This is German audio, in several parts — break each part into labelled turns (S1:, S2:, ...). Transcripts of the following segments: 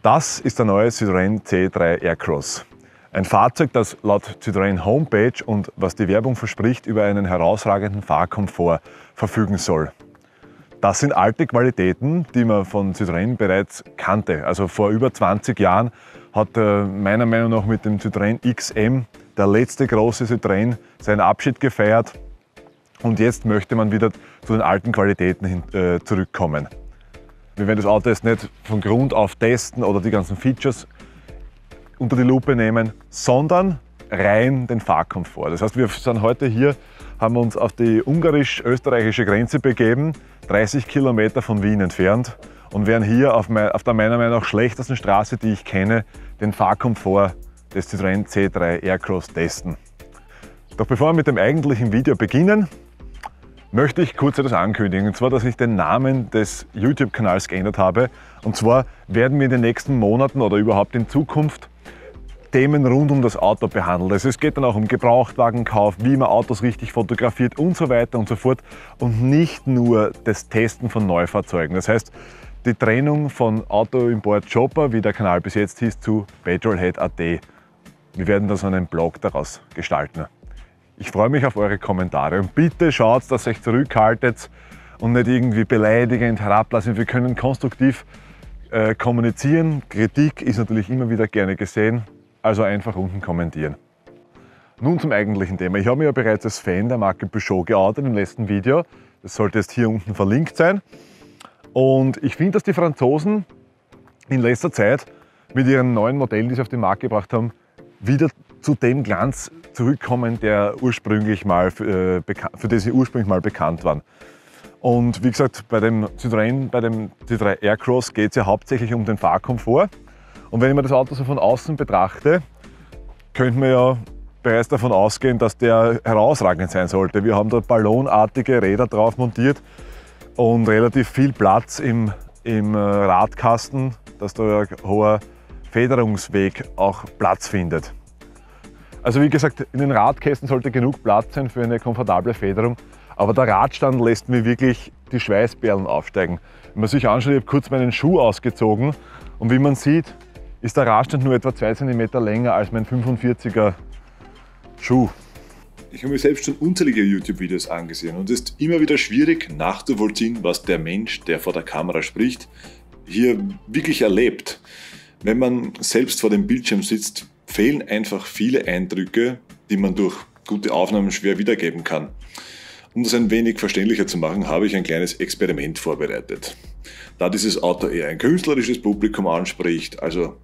S1: Das ist der neue Citroën C3 Aircross. Ein Fahrzeug, das laut Citroën Homepage und was die Werbung verspricht, über einen herausragenden Fahrkomfort verfügen soll. Das sind alte Qualitäten, die man von Citroën bereits kannte. Also vor über 20 Jahren hat meiner Meinung nach mit dem Citroën XM der letzte große Citroën seinen Abschied gefeiert. Und jetzt möchte man wieder zu den alten Qualitäten zurückkommen. Wir werden das Auto jetzt nicht von Grund auf testen oder die ganzen Features unter die Lupe nehmen, sondern rein den Fahrkomfort. Das heißt, wir sind heute hier, haben uns auf die ungarisch-österreichische Grenze begeben, 30 Kilometer von Wien entfernt, und werden hier auf der meiner Meinung nach schlechtesten Straße, die ich kenne, den Fahrkomfort des Citroën C3 Aircross testen. Doch bevor wir mit dem eigentlichen Video beginnen, möchte ich kurz etwas ankündigen, und zwar, dass ich den Namen des YouTube-Kanals geändert habe. Und zwar werden wir in den nächsten Monaten oder überhaupt in Zukunft Themen rund um das Auto behandeln. Also es geht dann auch um Gebrauchtwagenkauf, wie man Autos richtig fotografiert und so weiter und so fort, und nicht nur das Testen von Neufahrzeugen. Das heißt, die Trennung von Auto Import Shopper, wie der Kanal bis jetzt hieß, zu Petrolhead.at. Wir werden da so einen Blog daraus gestalten. Ich freue mich auf eure Kommentare und bitte schaut, dass ihr euch zurückhaltet und nicht irgendwie beleidigend herablassen. Wir können konstruktiv kommunizieren. Kritik ist natürlich immer wieder gerne gesehen, also einfach unten kommentieren. Nun zum eigentlichen Thema. Ich habe mich ja bereits als Fan der Marke Peugeot geoutet im letzten Video. Das sollte jetzt hier unten verlinkt sein. Und ich finde, dass die Franzosen in letzter Zeit mit ihren neuen Modellen, die sie auf den Markt gebracht haben, wieder zu dem Glanz zurückkommen, der ursprünglich mal, für den sie ursprünglich mal bekannt waren. Und wie gesagt, bei dem C3 Aircross geht es ja hauptsächlich um den Fahrkomfort. Und wenn ich mir das Auto so von außen betrachte, könnte man ja bereits davon ausgehen, dass der herausragend sein sollte. Wir haben da ballonartige Räder drauf montiert und relativ viel Platz im Radkasten, dass da ein hoher Federungsweg auch Platz findet. Also wie gesagt, in den Radkästen sollte genug Platz sein für eine komfortable Federung, aber der Radstand lässt mir wirklich die Schweißperlen aufsteigen. Wenn man sich anschaut, ich habe kurz meinen Schuh ausgezogen, und wie man sieht, ist der Radstand nur etwa 2 cm länger als mein 45er Schuh.
S2: Ich habe mir selbst schon unzählige YouTube-Videos angesehen und es ist immer wieder schwierig nachzuvollziehen, was der Mensch, der vor der Kamera spricht, hier wirklich erlebt. Wenn man selbst vor dem Bildschirm sitzt, fehlen einfach viele Eindrücke, die man durch gute Aufnahmen schwer wiedergeben kann. Um das ein wenig verständlicher zu machen, habe ich ein kleines Experiment vorbereitet. Da dieses Auto eher ein künstlerisches Publikum anspricht, also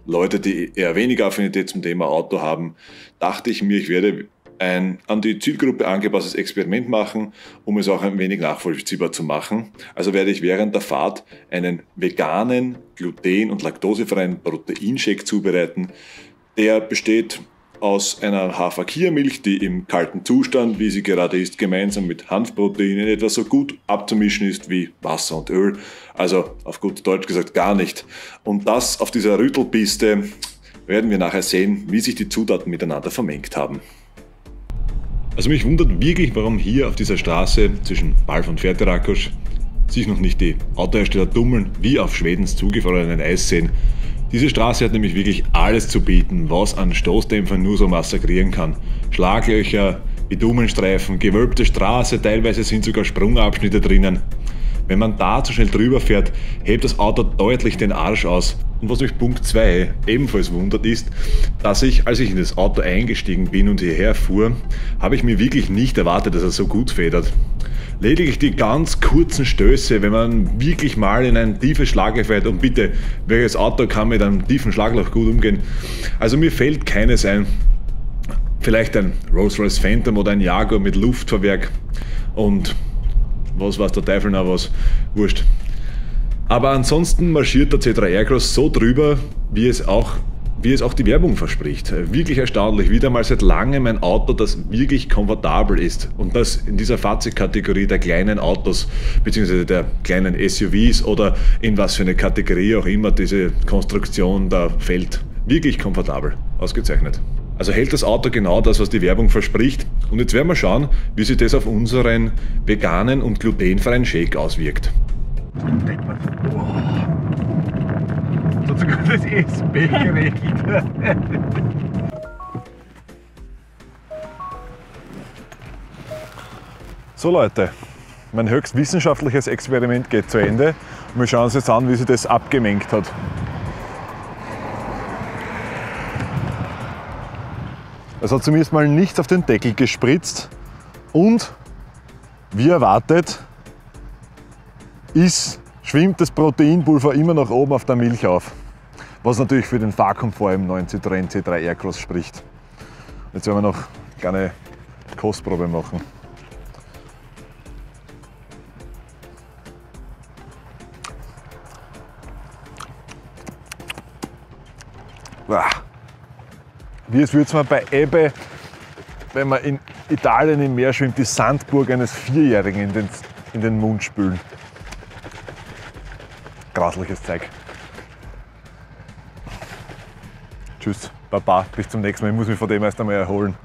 S2: Leute, die eher weniger Affinität zum Thema Auto haben, dachte ich mir, ich werde ein an die Zielgruppe angepasstes Experiment machen, um es auch ein wenig nachvollziehbar zu machen. Also werde ich während der Fahrt einen veganen, gluten- und laktosefreien Proteinshake zubereiten. Der besteht aus einer Hafer-Kia-Milch, die im kalten Zustand, wie sie gerade ist, gemeinsam mit Hanfproteinen etwa so gut abzumischen ist wie Wasser und Öl. Also auf gut Deutsch gesagt gar nicht. Und das auf dieser Rüttelpiste werden wir nachher sehen, wie sich die Zutaten miteinander vermengt haben. Also mich wundert wirklich, warum hier auf dieser Straße zwischen Balv und Fertirakkos sich noch nicht die Autohersteller dummeln, wie auf Schwedens zugefrorenen Eisseen. Diese Straße hat nämlich wirklich alles zu bieten, was an Stoßdämpfern nur so massakrieren kann. Schlaglöcher, Bitumenstreifen, gewölbte Straße, teilweise sind sogar Sprungabschnitte drinnen. Wenn man da zu schnell drüber fährt, hebt das Auto deutlich den Arsch aus. Und was mich Punkt 2 ebenfalls wundert ist, dass ich, als ich in das Auto eingestiegen bin und hierher fuhr, habe ich mir wirklich nicht erwartet, dass er so gut federt. Lediglich die ganz kurzen Stöße, wenn man wirklich mal in ein tiefes Schlagloch fährt, und bitte, welches Auto kann mit einem tiefen Schlagloch gut umgehen? Also mir fällt keines ein. Vielleicht ein Rolls-Royce Phantom oder ein Jaguar mit Luftfahrwerk und was weiß der Teufel noch was, wurscht. Aber ansonsten marschiert der C3 Aircross so drüber, wie es auch die Werbung verspricht. Wirklich erstaunlich. Wieder mal seit langem ein Auto, das wirklich komfortabel ist. Und das in dieser Fahrzeugkategorie der kleinen Autos, beziehungsweise der kleinen SUVs oder in was für eine Kategorie auch immer diese Konstruktion da fällt. Wirklich komfortabel. Ausgezeichnet. Also hält das Auto genau das, was die Werbung verspricht. Und jetzt werden wir schauen, wie sich das auf unseren veganen und glutenfreien Shake auswirkt.
S1: sogar das SB gerecht. So Leute, mein höchst wissenschaftliches Experiment geht zu Ende. Und wir schauen uns jetzt an, wie sich das abgemengt hat. Es hat zumindest mal nichts auf den Deckel gespritzt und wie erwartet schwimmt das Proteinpulver immer noch oben auf der Milch auf. Was natürlich für den Fahrkomfort im neuen Citroën C3 Aircross spricht. Jetzt werden wir noch eine kleine Kostprobe machen. Wie es würde man bei Ebbe, wenn man in Italien im Meer schwimmt, die Sandburg eines Vierjährigen in den Mund spülen. Grausliches Zeug. Tschüss, Baba, bis zum nächsten Mal. Ich muss mich von dem erst einmal erholen.